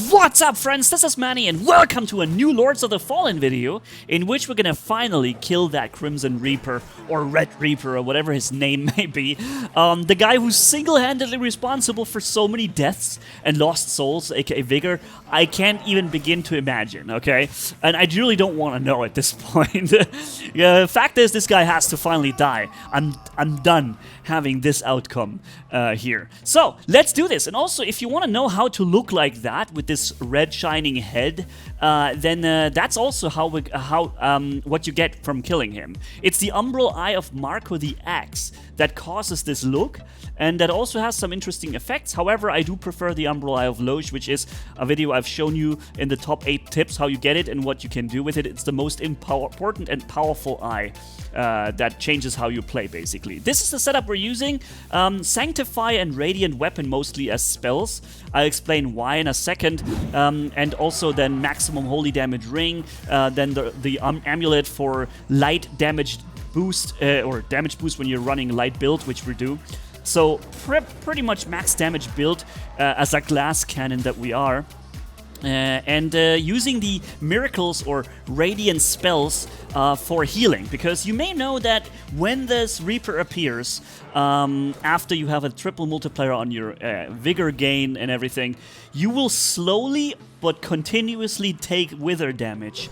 What's up, friends? This is Manni, and welcome to a new Lords of the Fallen video, in which we're gonna finally kill that Crimson Reaper, or Red Reaper, or whatever his name may be. The guy who's single-handedly responsible for so many deaths and lost souls, aka Vigor, I can't even begin to imagine, okay? And I really don't want to know at this point. Fact is, this guy has to finally die. I'm done having this outcome here. So, let's do this. And also, if you want to know how to look like that, with this red shining head, then that's also what you get from killing him. It's the Umbral Eye of Marco the Axe that causes this look, and that also has some interesting effects. However, I do prefer the Umbral Eye of Loge, which is a video I've shown you in the top 8 tips how you get it and what you can do with it. It's the most important and powerful eye that changes how you play, basically. This is the setup we're using. Sanctify and Radiant Weapon mostly as spells. I'll explain why in a second. And also then Maximum Holy Damage Ring, then the Amulet for light damage boost, or damage boost when you're running light build, which we do. So pretty much max damage build as a glass cannon that we are. And using the miracles or radiant spells for healing, because you may know that when this Reaper appears, after you have a triple multiplier on your vigor gain and everything, you will slowly but continuously take wither damage.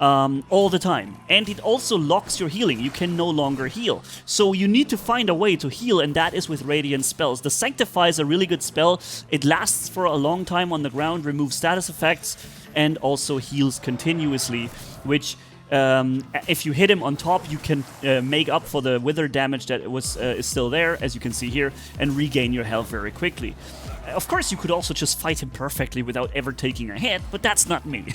All the time. And it also locks your healing. You can no longer heal. So you need to find a way to heal, and that is with radiant spells. The Sanctify is a really good spell. It lasts for a long time on the ground, removes status effects, and also heals continuously, which if you hit him on top, you can make up for the wither damage that is still there, as you can see here, and regain your health very quickly. Of course, you could also just fight him perfectly without ever taking a hit, but that's not me.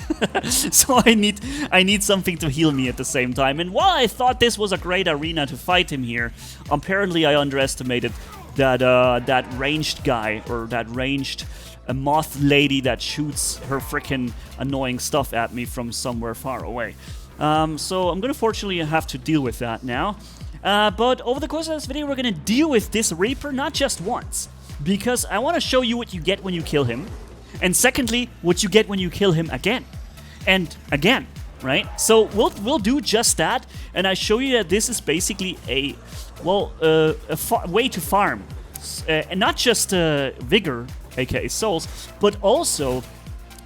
So I need something to heal me at the same time. And while I thought this was a great arena to fight him here, apparently I underestimated that ranged guy, or that ranged moth lady that shoots her frickin' annoying stuff at me from somewhere far away. So I'm gonna fortunately have to deal with that now. But over the course of this video, we're gonna deal with this Reaper not just once, because I want to show you what you get when you kill him, and secondly, what you get when you kill him again and again, right? So we'll do just that, and I show you that this is basically a way to farm, and not just vigor, aka souls, but also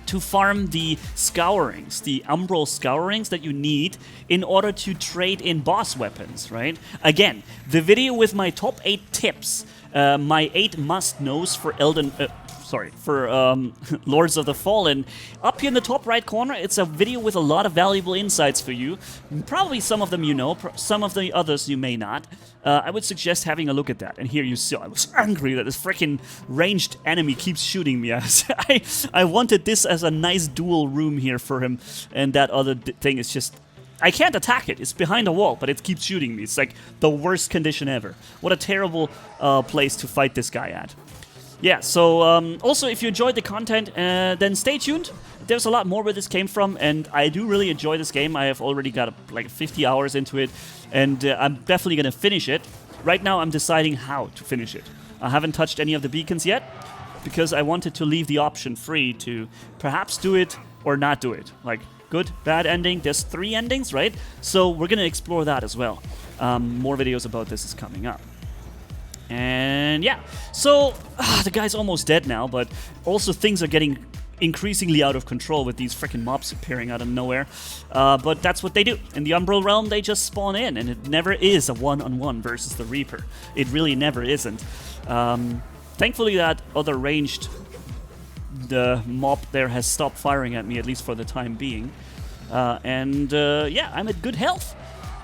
to farm the scourings, the umbral scourings that you need in order to trade in boss weapons, right? Again, the video with my top 8 tips, my 8 must-knows for Lords of the Fallen. Up here in the top right corner, it's a video with a lot of valuable insights for you. Probably some of them you know, some of the others you may not. I would suggest having a look at that. And here you see, I was angry that this freaking ranged enemy keeps shooting me. I wanted this as a nice dual room here for him, and that other thing is just... I can't attack it. It's behind a wall, but it keeps shooting me. It's like the worst condition ever. What a terrible place to fight this guy at. Yeah, so also if you enjoyed the content, then stay tuned. There's a lot more where this came from, and I do really enjoy this game. I have already got like 50 hours into it, and I'm definitely going to finish it. Right now I'm deciding how to finish it. I haven't touched any of the beacons yet, because I wanted to leave the option free to perhaps do it or not do it. Like, good, bad ending. There's 3 endings, right? So we're going to explore that as well. More videos about this is coming up. And yeah, so the guy's almost dead now, but also things are getting increasingly out of control with these freaking mobs appearing out of nowhere. But that's what they do. In the Umbral Realm, they just spawn in, and it never is a one-on-one versus the Reaper. It really never isn't. Thankfully, that other ranged mob there has stopped firing at me, at least for the time being. Yeah, I'm at good health.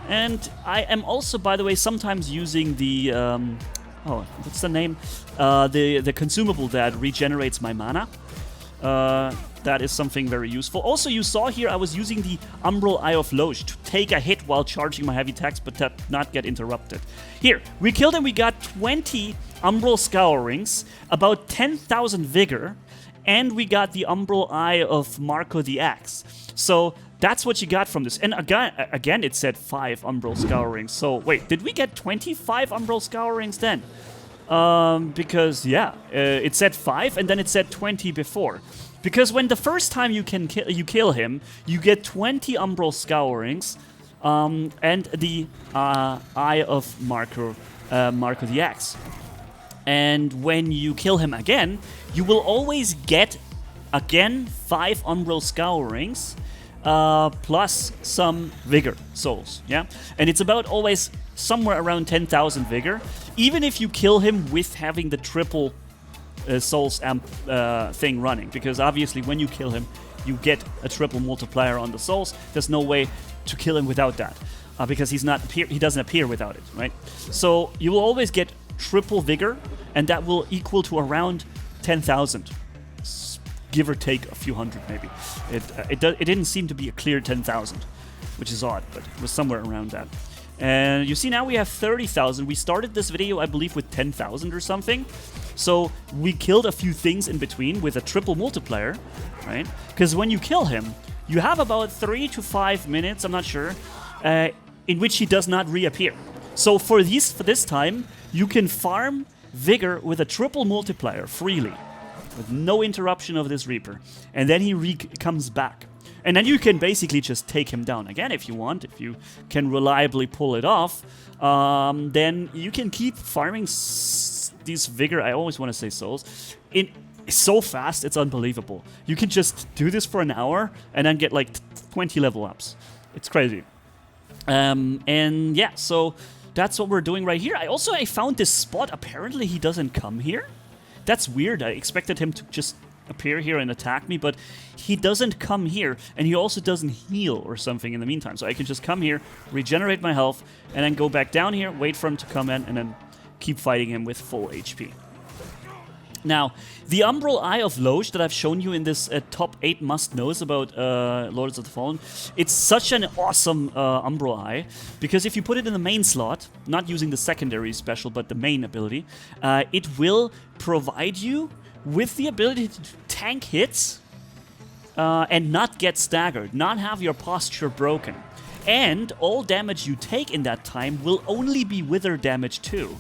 And I am also, by the way, sometimes using the... what's the name? The consumable that regenerates my mana. That is something very useful. Also, you saw here I was using the Umbral Eye of Loge to take a hit while charging my heavy attacks, but not get interrupted. Here, we killed him. We got 20 Umbral Scourings, about 10,000 Vigor, and we got the Umbral Eye of Marco the Axe. So that's what you got from this. And again, it said 5 Umbral Scourings. So wait, did we get 25 Umbral Scourings then? Because, yeah, it said 5, and then it said 20 before. Because when the first time you kill him, you get 20 Umbral Scourings and the Eye of Marco the Axe. And when you kill him again, you will always get, again, 5 Umbral Scourings plus some Vigor souls, yeah? And it's about always somewhere around 10,000 Vigor, even if you kill him with having the triple souls amp thing running, because obviously when you kill him, you get a triple multiplier on the souls. There's no way to kill him without that, because he doesn't appear without it, right? So you will always get triple Vigor, and that will equal to around 10,000. Give or take a few hundred, maybe. It didn't seem to be a clear 10,000, which is odd, but it was somewhere around that. And you see now we have 30,000. We started this video, I believe, with 10,000 or something. So we killed a few things in between with a triple multiplier, right? Because when you kill him, you have about 3 to 5 minutes, I'm not sure, in which he does not reappear. So for this time, you can farm Vigor with a triple multiplier freely, with no interruption of this Reaper. And then he comes back. And then you can basically just take him down again if you want. If you can reliably pull it off, then you can keep farming these Vigor, I always want to say souls, so fast, it's unbelievable. You can just do this for an hour and then get like 20 level ups. It's crazy. And yeah, so that's what we're doing right here. I found this spot. Apparently he doesn't come here. That's weird. I expected him to just appear here and attack me, but he doesn't come here, and he also doesn't heal or something in the meantime. So I can just come here, regenerate my health, and then go back down here, wait for him to come in, and then keep fighting him with full HP. Now, the Umbral Eye of Loge that I've shown you in this top 8 must-knows about Lords of the Fallen, it's such an awesome Umbral Eye, because if you put it in the main slot, not using the secondary special, but the main ability, it will provide you with the ability to tank hits and not get staggered, not have your posture broken. And all damage you take in that time will only be wither damage too.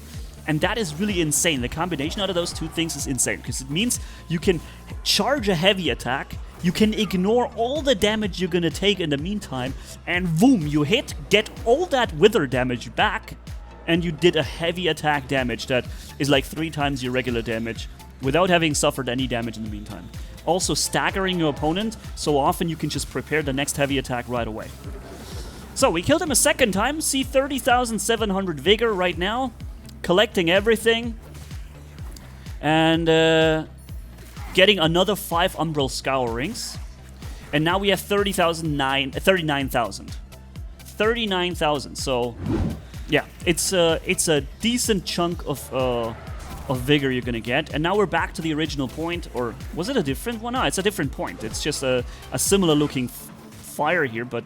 And that is really insane. The combination out of those two things is insane, because it means you can charge a heavy attack, you can ignore all the damage you're gonna take in the meantime, and boom, you hit, get all that wither damage back, and you did a heavy attack damage that is like 3 times your regular damage without having suffered any damage in the meantime. Also staggering your opponent, so often you can just prepare the next heavy attack right away. So we killed him a second time, see 30,700 Vigor right now. Collecting everything, and getting another 5 Umbral Scourings, and now we have 39,000. 39,000. So, yeah, it's a decent chunk of Vigor you're gonna get, and now we're back to the original point, or was it a different one? No, it's a different point. It's just a similar looking fire here, but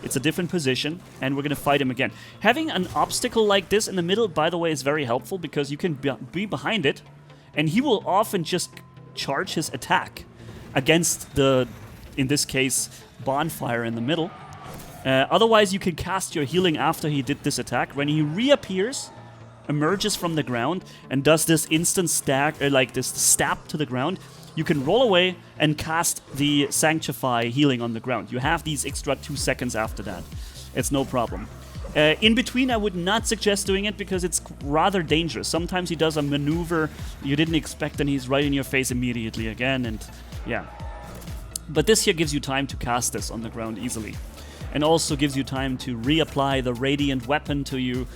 it's a different position, and we're gonna fight him again. Having an obstacle like this in the middle, by the way, is very helpful, because you can be behind it, and he will often just charge his attack against the, in this case, bonfire in the middle. Otherwise, you can cast your healing after he did this attack. When he reappears, emerges from the ground, and does this instant like this stab to the ground, you can roll away and cast the Sanctify healing on the ground. You have these extra 2 seconds after that. It's no problem. In between, I would not suggest doing it, because it's rather dangerous. Sometimes he does a maneuver you didn't expect, and he's right in your face immediately again, and yeah. But this here gives you time to cast this on the ground easily. And also gives you time to reapply the Radiant Weapon to you.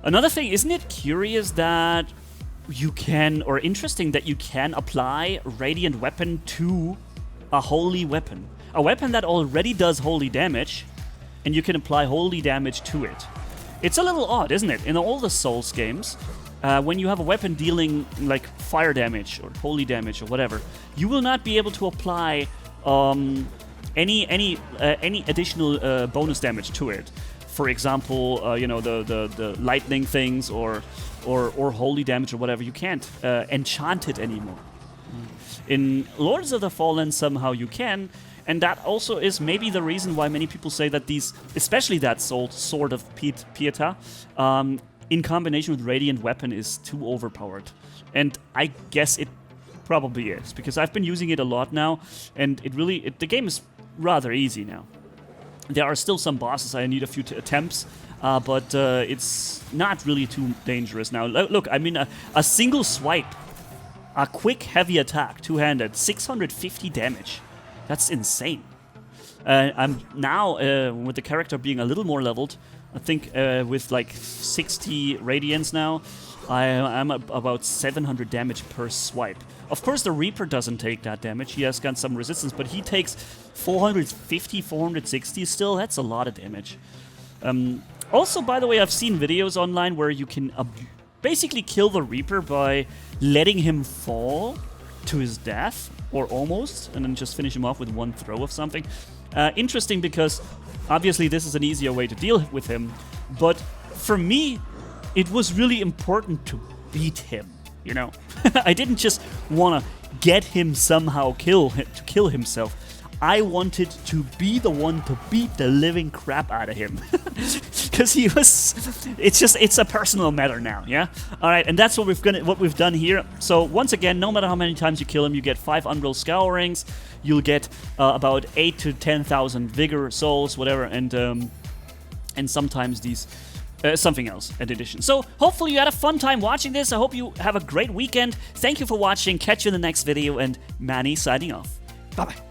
Another thing, isn't it curious that you can, or interesting that you can apply Radiant Weapon to a Holy Weapon. A weapon that already does holy damage, and you can apply holy damage to it. It's a little odd, isn't it? In all the Souls games, when you have a weapon dealing like fire damage or holy damage or whatever, you will not be able to apply any additional bonus damage to it. For example, you know, the lightning things or holy damage or whatever. You can't enchant it anymore. In Lords of the Fallen, somehow you can, and that also is maybe the reason why many people say that these, especially that Sword of Pieta, in combination with Radiant Weapon, is too overpowered. And I guess it probably is, because I've been using it a lot now, and the game is rather easy now. There are still some bosses I need a few attempts, but it's not really too dangerous now. Look, I mean, a single swipe, a quick heavy attack, two-handed, 650 damage. That's insane. I'm now, with the character being a little more leveled, I think with like 60 radiance now, I'm about 700 damage per swipe. Of course, the Reaper doesn't take that damage. He has got some resistance, but he takes 450, 460 still. That's a lot of damage. Also, by the way, I've seen videos online where you can basically kill the Reaper by letting him fall to his death, or almost, and then just finish him off with one throw of something. Interesting, because obviously this is an easier way to deal with him, but for me, it was really important to beat him, you know? I didn't just want to get him somehow to kill himself. I wanted to be the one to beat the living crap out of him. Because it's a personal matter now, yeah? Alright, and that's what we've done here. So once again, no matter how many times you kill him, you get 5 Unreal Scourings, you'll get about 8 to 10,000 Vigor Souls, whatever, and sometimes these something else in addition. So hopefully you had a fun time watching this. I hope you have a great weekend. Thank you for watching. Catch you in the next video, and Manni signing off. Bye-bye.